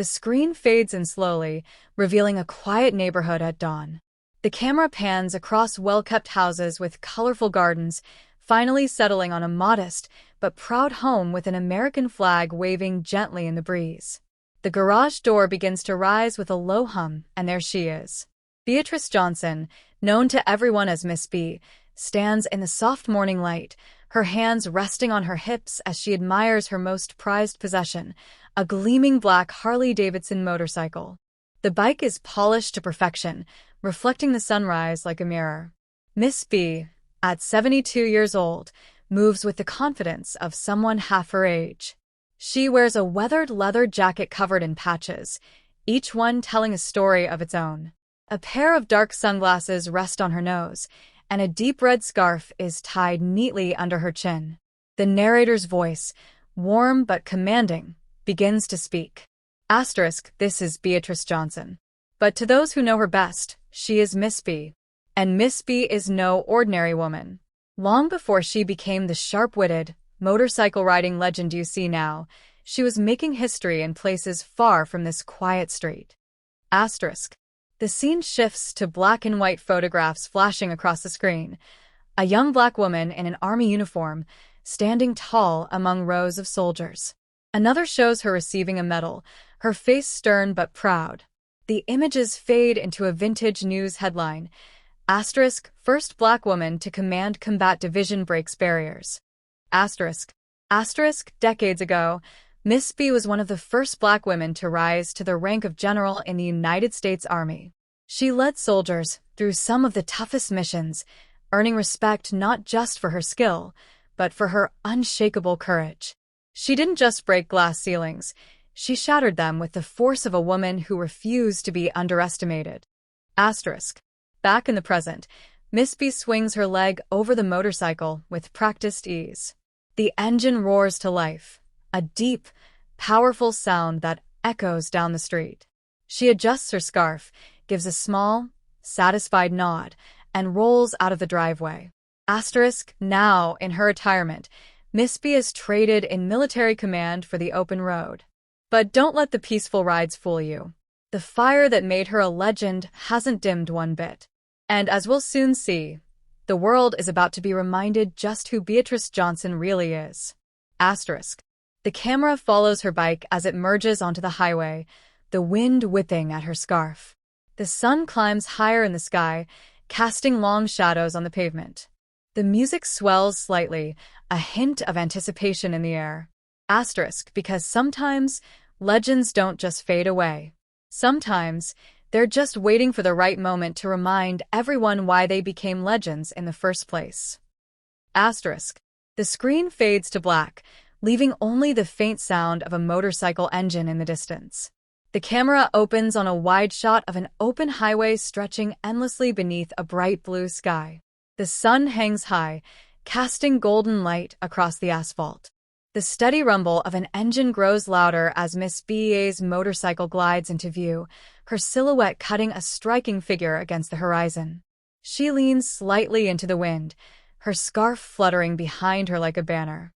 The screen fades in slowly, revealing a quiet neighborhood at dawn. The camera pans across well-kept houses with colorful gardens, finally settling on a modest but proud home with an American flag waving gently in the breeze. The garage door begins to rise with a low hum, and there she is. Beatrice Johnson, known to everyone as Miss B, stands in the soft morning light, her hands resting on her hips as she admires her most prized possession, a gleaming black Harley-Davidson motorcycle. The bike is polished to perfection, reflecting the sunrise like a mirror. Miss B, at 72 years old, moves with the confidence of someone half her age. She wears a weathered leather jacket covered in patches, each one telling a story of its own. A pair of dark sunglasses rest on her nose, and a deep red scarf is tied neatly under her chin. The narrator's voice, warm but commanding, begins to speak. This is Beatrice Johnson. But to those who know her best, she is Miss B. And Miss B is no ordinary woman. Long before she became the sharp-witted, motorcycle-riding legend you see now, she was making history in places far from this quiet street. The scene shifts to black and white photographs flashing across the screen. A young black woman in an army uniform, standing tall among rows of soldiers. Another shows her receiving a medal, her face stern but proud. The images fade into a vintage news headline. First black woman to command combat division breaks barriers. Decades ago, Miss B was one of the first black women to rise to the rank of general in the United States Army. She led soldiers through some of the toughest missions, earning respect not just for her skill, but for her unshakable courage. She didn't just break glass ceilings, she shattered them with the force of a woman who refused to be underestimated. Back in the present, Miss B swings her leg over the motorcycle with practiced ease. The engine roars to life, a deep, powerful sound that echoes down the street. She adjusts her scarf, gives a small, satisfied nod, and rolls out of the driveway. Now, in her retirement, Miss B is traded in military command for the open road. But don't let the peaceful rides fool you. The fire that made her a legend hasn't dimmed one bit. And as we'll soon see, the world is about to be reminded just who Beatrice Johnson really is. The camera follows her bike as it merges onto the highway, the wind whipping at her scarf. The sun climbs higher in the sky, casting long shadows on the pavement. The music swells slightly, a hint of anticipation in the air. Because sometimes, legends don't just fade away. Sometimes, they're just waiting for the right moment to remind everyone why they became legends in the first place. The screen fades to black, leaving only the faint sound of a motorcycle engine in the distance. The camera opens on a wide shot of an open highway stretching endlessly beneath a bright blue sky. The sun hangs high, casting golden light across the asphalt. The steady rumble of an engine grows louder as Miss B's motorcycle glides into view, her silhouette cutting a striking figure against the horizon. She leans slightly into the wind, her scarf fluttering behind her like a banner.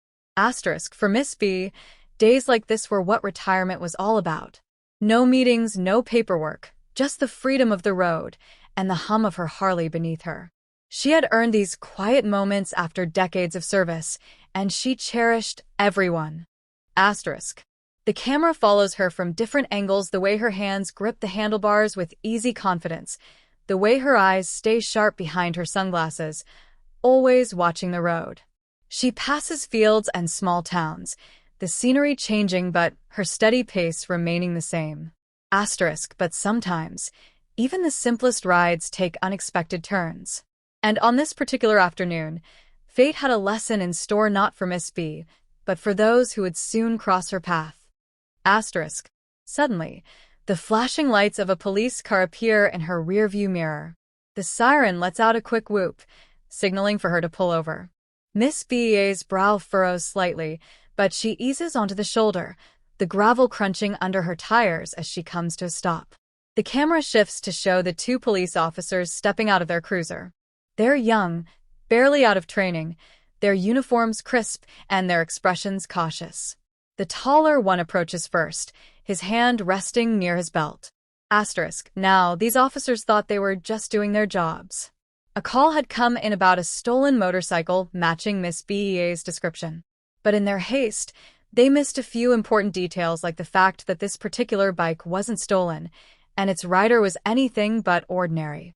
For Miss B, days like this were what retirement was all about. No meetings, no paperwork, just the freedom of the road and the hum of her Harley beneath her. She had earned these quiet moments after decades of service, and she cherished every one. The camera follows her from different angles, the way her hands grip the handlebars with easy confidence, the way her eyes stay sharp behind her sunglasses, always watching the road. She passes fields and small towns, the scenery changing but her steady pace remaining the same. But sometimes, even the simplest rides take unexpected turns. And on this particular afternoon, fate had a lesson in store not for Miss B, but for those who would soon cross her path. Suddenly, the flashing lights of a police car appear in her rearview mirror. The siren lets out a quick whoop, signaling for her to pull over. Miss B's brow furrows slightly, but she eases onto the shoulder, the gravel crunching under her tires as she comes to a stop. The camera shifts to show the two police officers stepping out of their cruiser. They're young, barely out of training, their uniforms crisp and their expressions cautious. The taller one approaches first, his hand resting near his belt. Asterisk. Now, these officers thought they were just doing their jobs. A call had come in about a stolen motorcycle matching Miss Bea's description. But in their haste, they missed a few important details like the fact that this particular bike wasn't stolen, and its rider was anything but ordinary.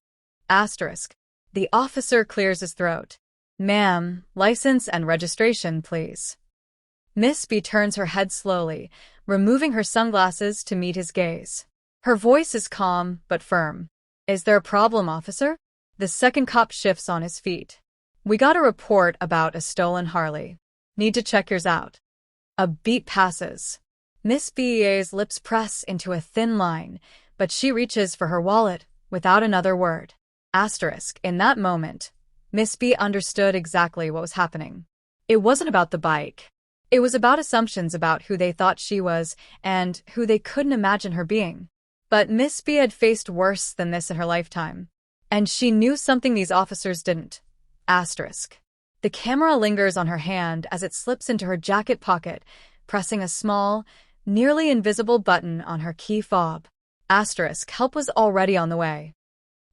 Asterisk. The officer clears his throat. Ma'am, license and registration, please. Miss B turns her head slowly, removing her sunglasses to meet his gaze. Her voice is calm but firm. Is there a problem, officer? The second cop shifts on his feet. We got a report about a stolen Harley. Need to check yours out. A beat passes. Miss Bea's lips press into a thin line, but she reaches for her wallet without another word. Asterisk. In that moment, Miss B understood exactly what was happening. It wasn't about the bike. It was about assumptions about who they thought she was and who they couldn't imagine her being. But Miss B had faced worse than this in her lifetime. And she knew something these officers didn't. Asterisk. The camera lingers on her hand as it slips into her jacket pocket, pressing a small, nearly invisible button on her key fob. Asterisk. Help was already on the way.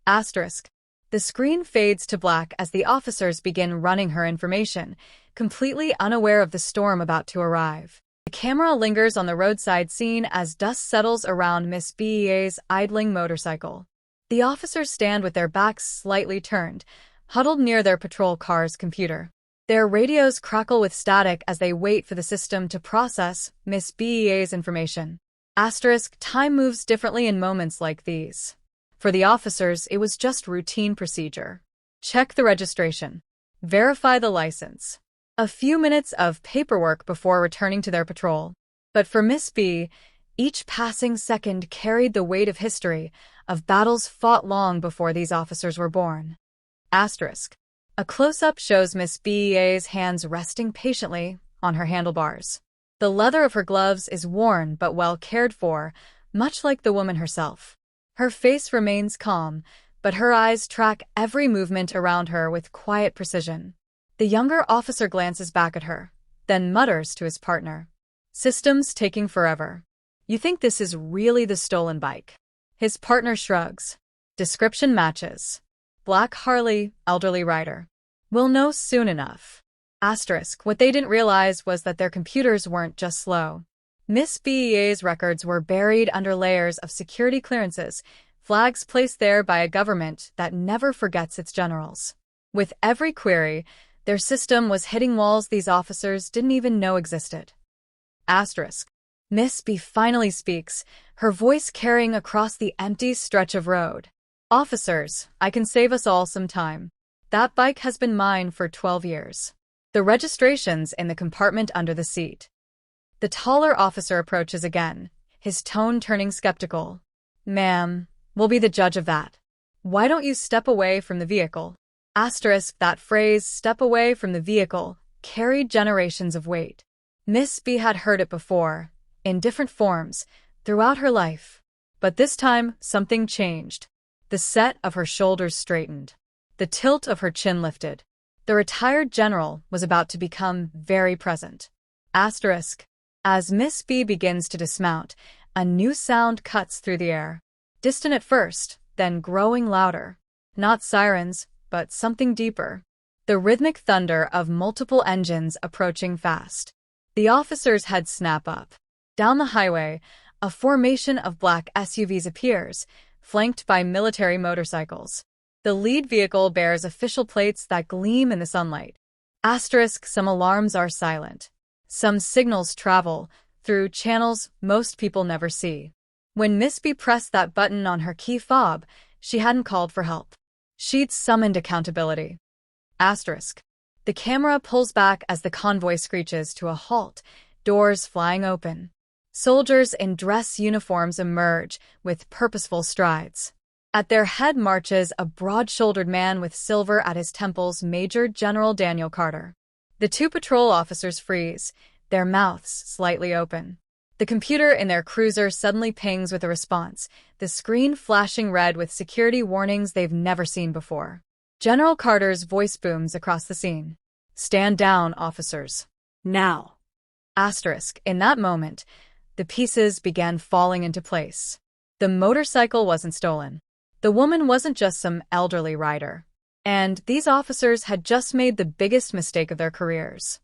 Asterisk. The screen fades to black as the officers begin running her information, completely unaware of the storm about to arrive. The camera lingers on the roadside scene as dust settles around Miss Bea's idling motorcycle. The officers stand with their backs slightly turned, huddled near their patrol car's computer. Their radios crackle with static as they wait for the system to process Miss Bea's information. Asterisk. Time moves differently in moments like these. For the officers, it was just routine procedure. Check the registration. Verify the license. A few minutes of paperwork before returning to their patrol. But for Miss B, each passing second carried the weight of history, of battles fought long before these officers were born. Asterisk. A close-up shows Miss Bea's hands resting patiently on her handlebars. The leather of her gloves is worn but well cared for, much like the woman herself. Her face remains calm, but her eyes track every movement around her with quiet precision. The younger officer glances back at her, then mutters to his partner. Systems taking forever. You think this is really the stolen bike? His partner shrugs. Description matches. Black Harley, elderly rider. We'll know soon enough. Asterisk. What they didn't realize was that their computers weren't just slow. Miss Bea's records were buried under layers of security clearances, flags placed there by a government that never forgets its generals. With every query, their system was hitting walls these officers didn't even know existed. Asterisk. Miss B finally speaks, her voice carrying across the empty stretch of road. Officers, I can save us all some time. That bike has been mine for 12 years. The registration's in the compartment under the seat. The taller officer approaches again, his tone turning skeptical. Ma'am, we'll be the judge of that. Why don't you step away from the vehicle? Asterisk. That phrase, step away from the vehicle, carried generations of weight. Miss B had heard it before, in different forms, throughout her life. But this time, something changed. The set of her shoulders straightened. The tilt of her chin lifted. The retired general was about to become very present. Asterisk. As Miss B begins to dismount, a new sound cuts through the air. Distant at first, then growing louder. Not sirens, but something deeper. The rhythmic thunder of multiple engines approaching fast. The officers' heads snap up. Down the highway, a formation of black SUVs appears, flanked by military motorcycles. The lead vehicle bears official plates that gleam in the sunlight. Asterisk. Some alarms are silent. Some signals travel through channels most people never see. When Miss B pressed that button on her key fob, she hadn't called for help. She'd summoned accountability. Asterisk. The camera pulls back as the convoy screeches to a halt, doors flying open. Soldiers in dress uniforms emerge with purposeful strides. At their head marches a broad-shouldered man with silver at his temples, Major General Daniel Carter. The two patrol officers freeze, their mouths slightly open. The computer in their cruiser suddenly pings with a response, the screen flashing red with security warnings they've never seen before. General Carter's voice booms across the scene. Stand down, officers. Now. Asterisk. In that moment, The pieces began falling into place. The motorcycle wasn't stolen. The woman wasn't just some elderly rider. And these officers had just made the biggest mistake of their careers.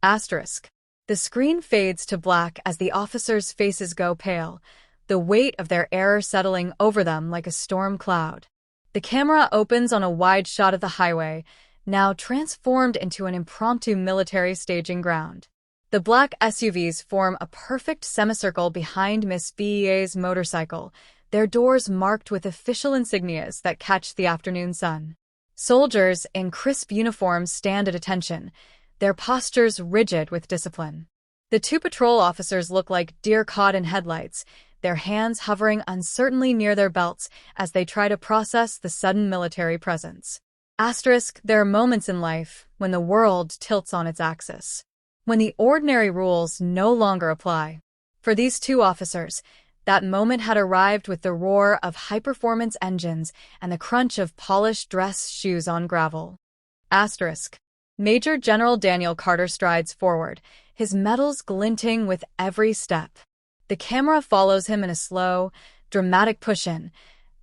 Asterisk. The screen fades to black as the officers' faces go pale, the weight of their error settling over them like a storm cloud. The camera opens on a wide shot of the highway, now transformed into an impromptu military staging ground. The black SUVs form a perfect semicircle behind Miss Be's motorcycle, their doors marked with official insignias that catch the afternoon sun. Soldiers in crisp uniforms stand at attention, their postures rigid with discipline. The two patrol officers look like deer caught in headlights, their hands hovering uncertainly near their belts as they try to process the sudden military presence. Asterisk, there are moments in life when the world tilts on its axis, when the ordinary rules no longer apply. For these two officers, that moment had arrived with the roar of high-performance engines and the crunch of polished dress shoes on gravel. Asterisk. Major General Daniel Carter strides forward, his medals glinting with every step. The camera follows him in a slow, dramatic push-in,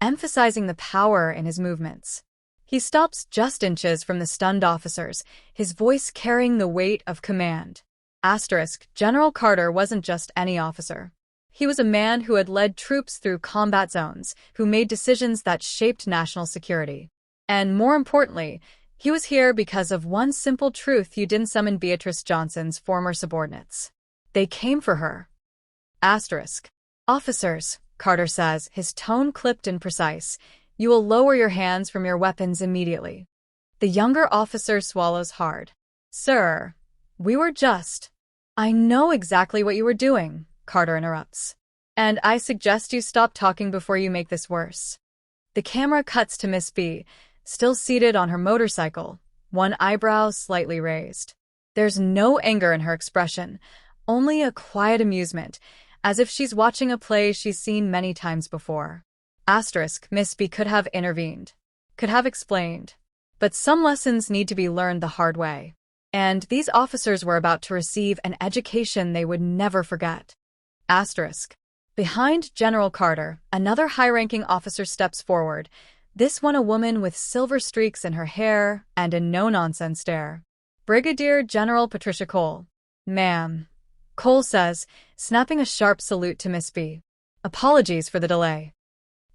emphasizing the power in his movements. He stops just inches from the stunned officers, his voice carrying the weight of command. Asterisk. General Carter wasn't just any officer. He was a man who had led troops through combat zones, who made decisions that shaped national security. And more importantly, he was here because of one simple truth: you didn't summon Beatrice Johnson's former subordinates. They came for her. Asterisk. Officers, Carter says, his tone clipped and precise, you will lower your hands from your weapons immediately. The younger officer swallows hard. Sir, we were just... I know exactly what you were doing, Carter interrupts. And I suggest you stop talking before you make this worse. The camera cuts to Miss B, still seated on her motorcycle, one eyebrow slightly raised. There's no anger in her expression, only a quiet amusement, as if she's watching a play she's seen many times before. Asterisk. Miss B could have intervened, could have explained. But some lessons need to be learned the hard way. And these officers were about to receive an education they would never forget. Asterisk. Behind General Carter, another high-ranking officer steps forward, this one a woman with silver streaks in her hair and a no-nonsense stare. Brigadier General Patricia Cole. Ma'am, Cole says, snapping a sharp salute to Miss B. Apologies for the delay.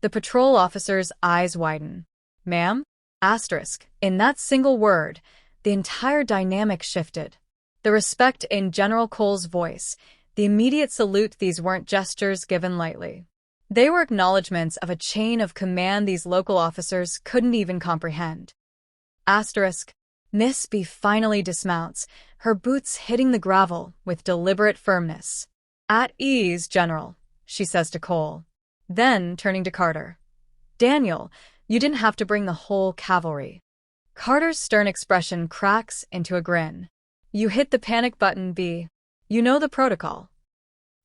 The patrol officer's eyes widen. Ma'am? Asterisk. In that single word, the entire dynamic shifted. The respect in General Cole's voice, the immediate salute, these weren't gestures given lightly. They were acknowledgments of a chain of command these local officers couldn't even comprehend. Asterisk. Miss B finally dismounts, her boots hitting the gravel with deliberate firmness. At ease, General, she says to Cole. Then, turning to Carter. Daniel, you didn't have to bring the whole cavalry. Carter's stern expression cracks into a grin. You hit the panic button, B. You know the protocol.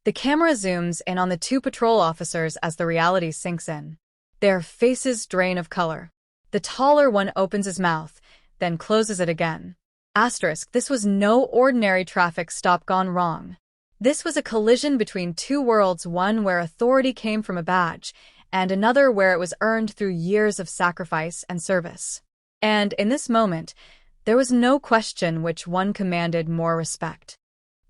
The camera zooms in on the two patrol officers as the reality sinks in. Their faces drain of color. The taller one opens his mouth, then closes it again. Asterisk. This was no ordinary traffic stop gone wrong. This was a collision between two worlds, one where authority came from a badge, and another where it was earned through years of sacrifice and service. And in this moment, there was no question which one commanded more respect.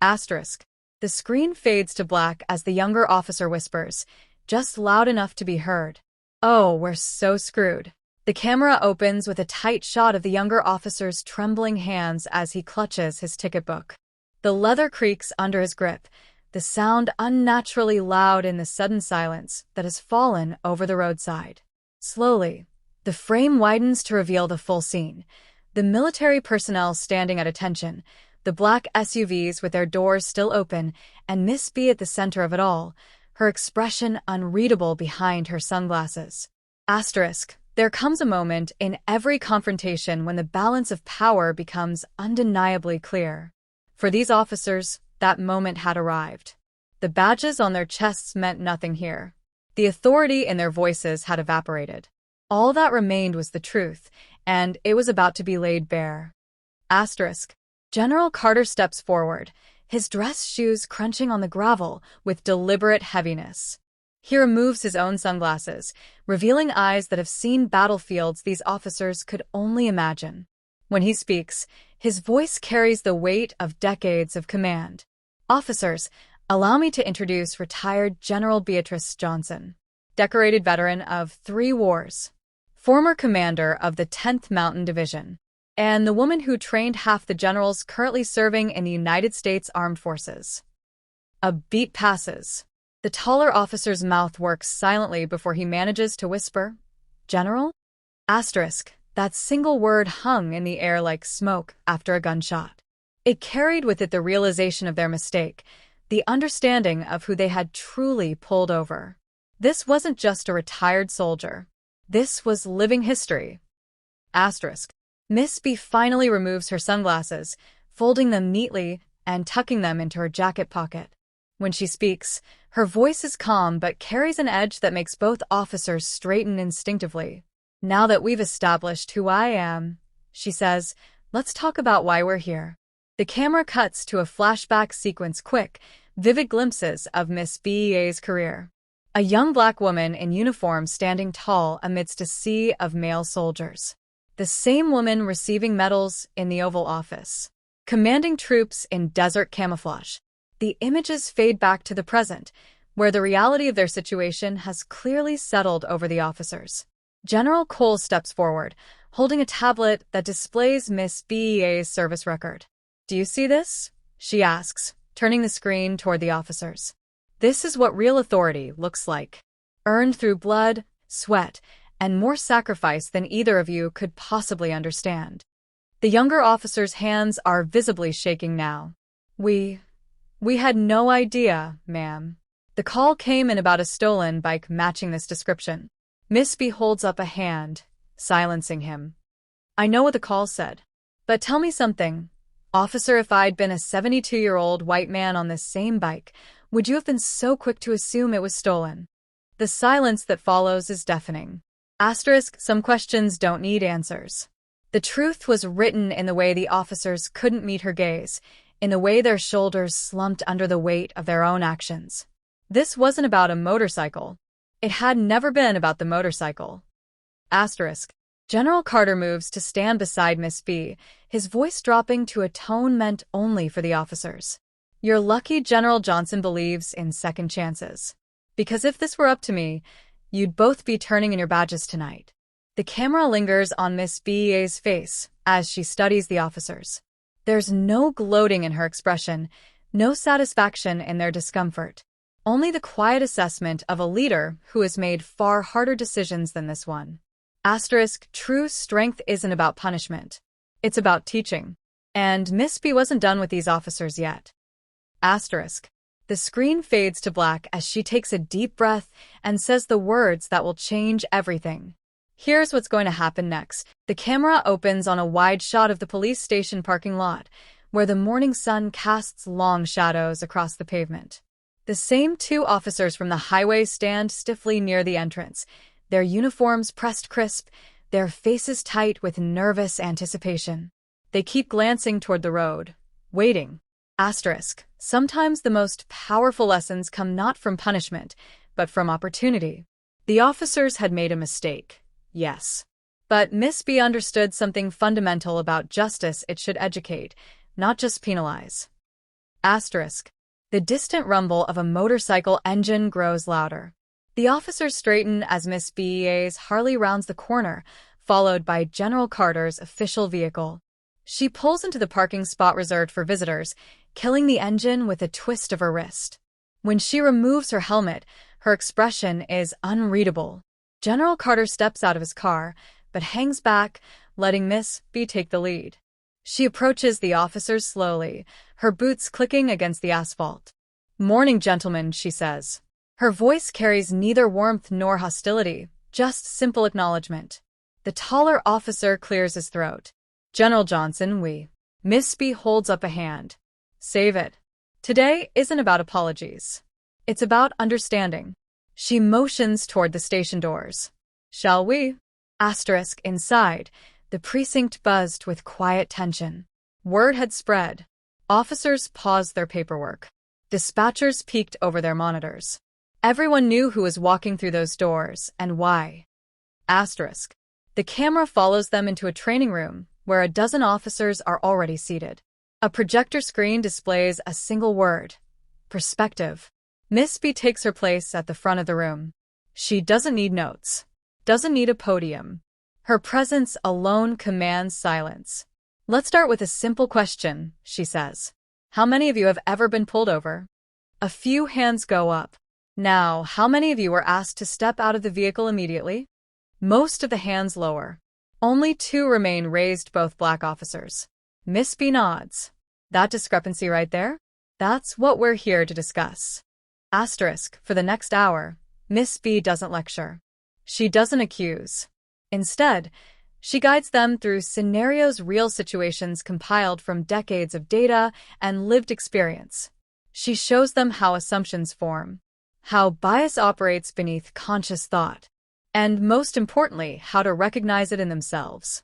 Asterisk. The screen fades to black as the younger officer whispers, just loud enough to be heard. Oh, we're so screwed. The camera opens with a tight shot of the younger officer's trembling hands as he clutches his ticket book. The leather creaks under his grip, the sound unnaturally loud in the sudden silence that has fallen over the roadside. Slowly, the frame widens to reveal the full scene. The military personnel standing at attention, the black SUVs with their doors still open, and Miss B at the center of it all, her expression unreadable behind her sunglasses. Asterisk. There comes a moment in every confrontation when the balance of power becomes undeniably clear. For these officers, that moment had arrived. The badges on their chests meant nothing here. The authority in their voices had evaporated. All that remained was the truth, and it was about to be laid bare. Asterisk. General Carter steps forward, his dress shoes crunching on the gravel with deliberate heaviness. He removes his own sunglasses, revealing eyes that have seen battlefields these officers could only imagine. When he speaks, his voice carries the weight of decades of command. Officers, allow me to introduce retired General Beatrice Johnson, decorated veteran of 3 wars, former commander of the 10th Mountain Division, and the woman who trained half the generals currently serving in the United States Armed Forces. A beat passes. The taller officer's mouth works silently before he manages to whisper, "General?" Asterisk. That single word hung in the air like smoke after a gunshot. It carried with it the realization of their mistake, the understanding of who they had truly pulled over. This wasn't just a retired soldier. This was living history. Asterisk. Miss B finally removes her sunglasses, folding them neatly and tucking them into her jacket pocket. When she speaks, her voice is calm but carries an edge that makes both officers straighten instinctively. "Now that we've established who I am," she says, "let's talk about why we're here." The camera cuts to a flashback sequence, quick, vivid glimpses of Miss B's career. A young black woman in uniform standing tall amidst a sea of male soldiers. The same woman receiving medals in the Oval Office. Commanding troops in desert camouflage. The images fade back to the present, where the reality of their situation has clearly settled over the officers. General Cole steps forward, holding a tablet that displays Miss B's service record. "Do you see this?" she asks, turning the screen toward the officers. "This is what real authority looks like. Earned through blood, sweat, and more sacrifice than either of you could possibly understand." The younger officer's hands are visibly shaking now. We had no idea, ma'am." The call came in about a stolen bike matching this description. Miss B holds up a hand, silencing him. "I know what the call said. But tell me something. Officer, if I'd been a 72-year-old white man on this same bike, would you have been so quick to assume it was stolen?" The silence that follows is deafening. Asterisk, some questions don't need answers. The truth was written in the way the officers couldn't meet her gaze, in the way their shoulders slumped under the weight of their own actions. This wasn't about a motorcycle. It had never been about the motorcycle. Asterisk. General Carter moves to stand beside Miss B, his voice dropping to a tone meant only for the officers. "You're lucky General Johnson believes in second chances. Because if this were up to me, you'd both be turning in your badges tonight." The camera lingers on Miss B's face as she studies the officers. There's no gloating in her expression, no satisfaction in their discomfort. Only the quiet assessment of a leader who has made far harder decisions than this one. Asterisk, true strength isn't about punishment. It's about teaching. And Miss B wasn't done with these officers yet. Asterisk. The screen fades to black as she takes a deep breath and says the words that will change everything. Here's what's going to happen next. The camera opens on a wide shot of the police station parking lot, where the morning sun casts long shadows across the pavement. The same 2 officers from the highway stand stiffly near the entrance, their uniforms pressed crisp, their faces tight with nervous anticipation. They keep glancing toward the road, waiting. Asterisk. Sometimes the most powerful lessons come not from punishment, but from opportunity. The officers had made a mistake. Yes. But Miss B understood something fundamental about justice. It should educate, not just penalize. Asterisk. The distant rumble of a motorcycle engine grows louder. The officers straighten as Miss B's Harley rounds the corner, followed by General Carter's official vehicle. She pulls into the parking spot reserved for visitors, killing the engine with a twist of her wrist. When she removes her helmet, her expression is unreadable. General Carter steps out of his car, but hangs back, letting Miss B take the lead. She approaches the officers slowly, her boots clicking against the asphalt. "Morning, gentlemen," she says. Her voice carries neither warmth nor hostility, just simple acknowledgement. The taller officer clears his throat. "General Johnson, we..." Miss B holds up a hand. "Save it. Today isn't about apologies. It's about understanding." She motions toward the station doors. "Shall we?" Asterisk inside, the precinct buzzed with quiet tension. Word had spread. Officers paused their paperwork. Dispatchers peeked over their monitors. Everyone knew who was walking through those doors and why. Asterisk. The camera follows them into a training room where a dozen officers are already seated. A projector screen displays a single word: perspective. Miss B takes her place at the front of the room. She doesn't need notes, doesn't need a podium. Her presence alone commands silence. Let's start with a simple question, she says. How many of you have ever been pulled over? A few hands go up. Now, how many of you were asked to step out of the vehicle immediately? Most of the hands lower. Only 2 remain raised, both black officers. Miss B nods. That discrepancy right there? That's what we're here to discuss. Asterisk. For the next hour, Miss B doesn't lecture. She doesn't accuse. Instead, she guides them through scenarios, real situations compiled from decades of data and lived experience. She shows them how assumptions form, how bias operates beneath conscious thought, and most importantly, how to recognize it in themselves.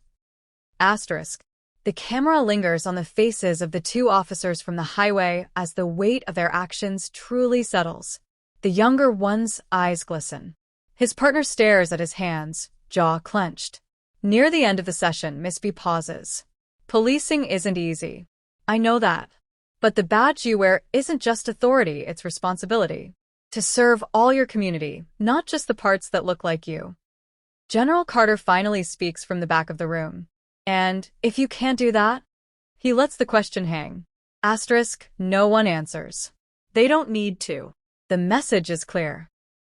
Asterisk. The camera lingers on the faces of the 2 officers from the highway as the weight of their actions truly settles. The younger one's eyes glisten. His partner stares at his hands, jaw clenched. Near the end of the session, Miss B pauses. Policing isn't easy. I know that. But the badge you wear isn't just authority, it's responsibility. To serve all your community, not just the parts that look like you. General Carter finally speaks from the back of the room. And, if you can't do that? He lets the question hang. Asterisk. No one answers. They don't need to. The message is clear.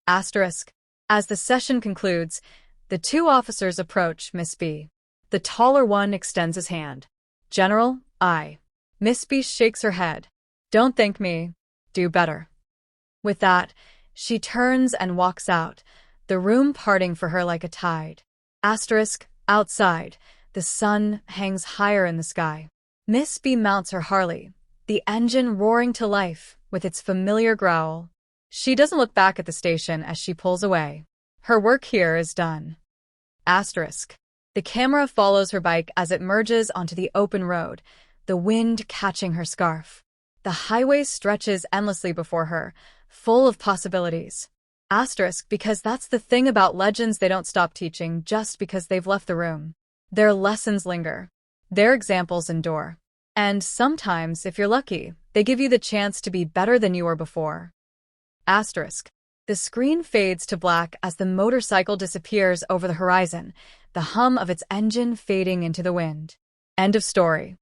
Asterisk. As the session concludes, the 2 officers approach Miss B. The taller one extends his hand. General, I. Miss B shakes her head. Don't thank me. Do better. With that, she turns and walks out, the room parting for her like a tide. Asterisk. Outside, the sun hangs higher in the sky. Miss B mounts her Harley, the engine roaring to life with its familiar growl. She doesn't look back at the station as she pulls away. Her work here is done. Asterisk. The camera follows her bike as it merges onto the open road, the wind catching her scarf. The highway stretches endlessly before her, full of possibilities. Asterisk. Because that's the thing about legends, they don't stop teaching just because they've left the room. Their lessons linger. Their examples endure. And sometimes, if you're lucky, they give you the chance to be better than you were before. Asterisk. The screen fades to black as the motorcycle disappears over the horizon, the hum of its engine fading into the wind. End of story.